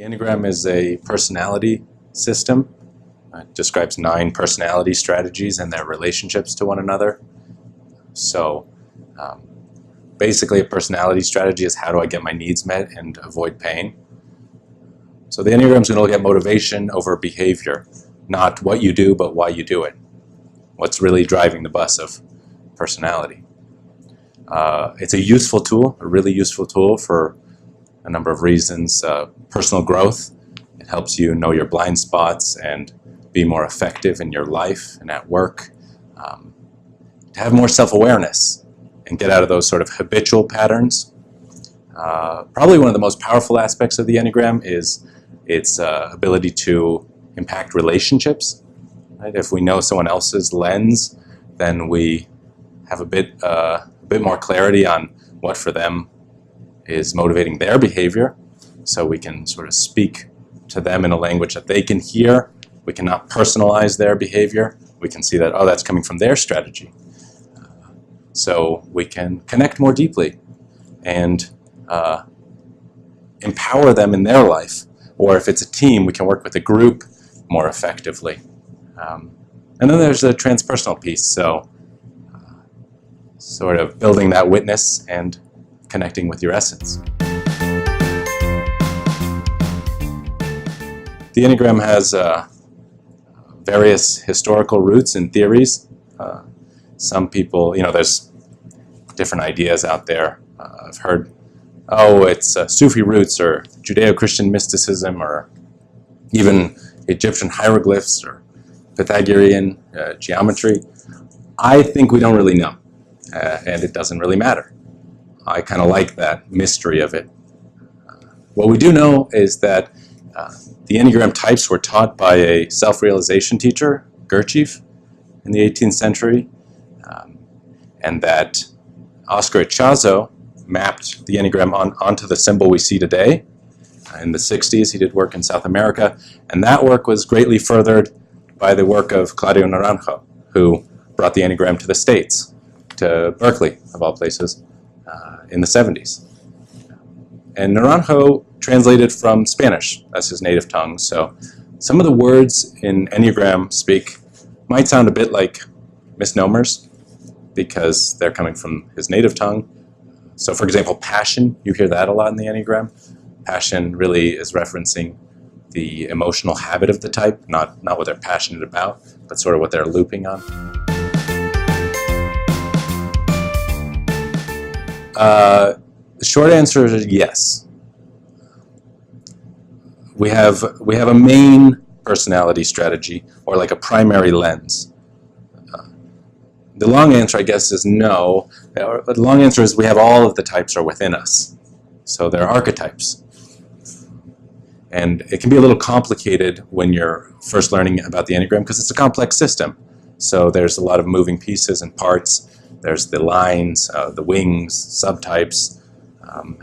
Enneagram is a personality system. It describes 9 personality strategies and their relationships to one another. So basically a personality strategy is how do I get my needs met and avoid pain. So the Enneagram is going to look at motivation over behavior, not what you do, but why you do it. What's really driving the bus of personality. It's a useful tool, a really useful tool for a number of reasons. Personal growth, it helps you know your blind spots and be more effective in your life and at work. To have more self-awareness and get out of those sort of habitual patterns. Probably one of the most powerful aspects of the Enneagram is its ability to impact relationships. Right? If we know someone else's lens, then we have a bit more clarity on what for them is motivating their behavior. So we can sort of speak to them in a language that they can hear. We cannot personalize their behavior. We can see that, oh, that's coming from their strategy. So we can connect more deeply and empower them in their life. Or if it's a team, we can work with a group more effectively. And then there's the transpersonal piece, so sort of building that witness and connecting with your essence. The Enneagram has various historical roots and theories. Some people, there's different ideas out there. I've heard, it's Sufi roots or Judeo-Christian mysticism or even Egyptian hieroglyphs or Pythagorean geometry. I think we don't really know, and it doesn't really matter. I kind of like that mystery of it. What we do know is that the Enneagram types were taught by a self-realization teacher, Gurdjieff, in the 18th century, and that Oscar Ichazo mapped the Enneagram onto the symbol we see today. In the 60s, he did work in South America, and that work was greatly furthered by the work of Claudio Naranjo, who brought the Enneagram to the States, to Berkeley, of all places, in the 70s. And Naranjo translated from Spanish as his native tongue, so some of the words in Enneagram speak might sound a bit like misnomers because they're coming from his native tongue. So for example, passion, you hear that a lot in the Enneagram. Passion really is referencing the emotional habit of the type, not what they're passionate about, but sort of what they're looping on. The short answer is yes. We have a main personality strategy, or like a primary lens. The long answer, I guess, is no. The long answer is we have all of the types are within us. So they're archetypes. And it can be a little complicated when you're first learning about the Enneagram because it's a complex system. So there's a lot of moving pieces and parts. There's the lines, the wings, subtypes,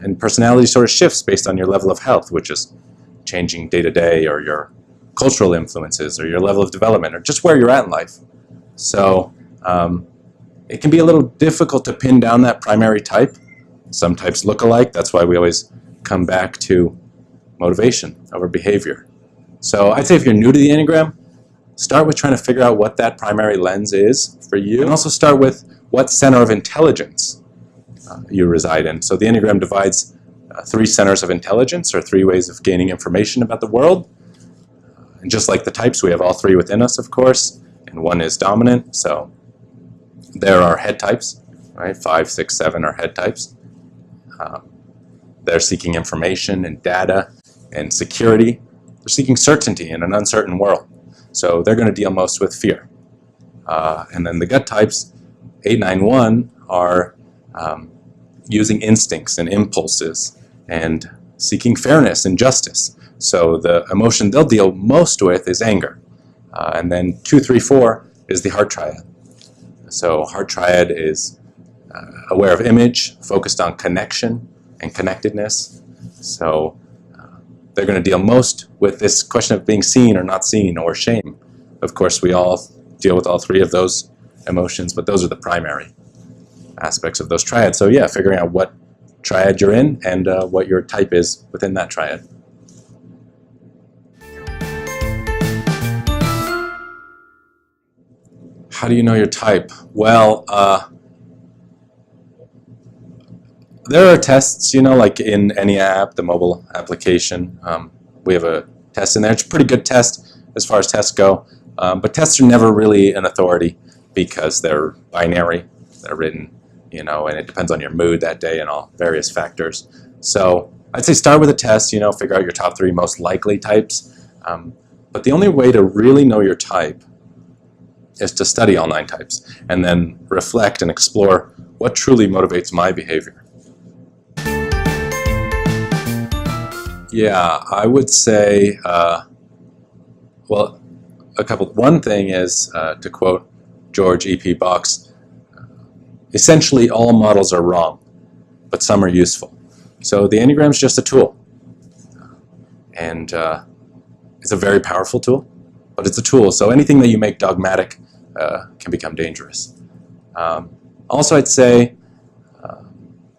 and personality sort of shifts based on your level of health, which is changing day to day, or your cultural influences, or your level of development, or just where you're at in life. So it can be a little difficult to pin down that primary type. Some types look alike. That's why we always come back to motivation over behavior. So I'd say if you're new to the Enneagram, start with trying to figure out what that primary lens is for you, and also start with what center of intelligence you reside in. So the Enneagram divides 3 centers of intelligence, or 3 ways of gaining information about the world. And just like the types, we have all 3 within us, of course, and 1 is dominant. So there are head types, right? 5, 6, 7 are head types. They're seeking information and data and security. They're seeking certainty in an uncertain world. So they're going to deal most with fear. And then the gut types, 8, 9, 1, are using instincts and impulses and seeking fairness and justice. So the emotion they'll deal most with is anger. And then 2, 3, 4 is the heart triad. So heart triad is aware of image, focused on connection and connectedness. So they're going to deal most with this question of being seen or not seen, or shame. Of course, we all deal with all 3 of those emotions, but those are the primary aspects of those triads. So yeah, figuring out what triad you're in and what your type is within that triad. How do you know your type? Well, there are tests, you know, like in Enneagram, the mobile application. We have a test in there. It's a pretty good test as far as tests go. But tests are never really an authority because they're binary. They're written, you know, and it depends on your mood that day and all various factors. So I'd say start with a test, you know, figure out your top 3 most likely types. But the only way to really know your type is to study all 9 types and then reflect and explore what truly motivates my behavior. Yeah, I would say, well, one thing is, to quote George E.P. Box, essentially all models are wrong, but some are useful. So the Enneagram is just a tool. And it's a very powerful tool, but it's a tool. So anything that you make dogmatic can become dangerous. Also, I'd say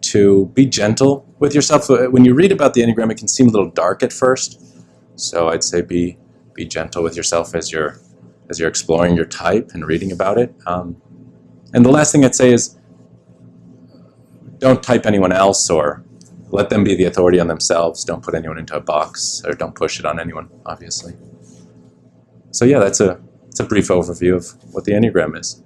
to be gentle with yourself. When you read about the Enneagram, it can seem a little dark at first. So I'd say be gentle with yourself as you're exploring your type and reading about it. And the last thing I'd say is don't type anyone else or let them be the authority on themselves. Don't put anyone into a box or don't push it on anyone, obviously. So yeah, it's a brief overview of what the Enneagram is.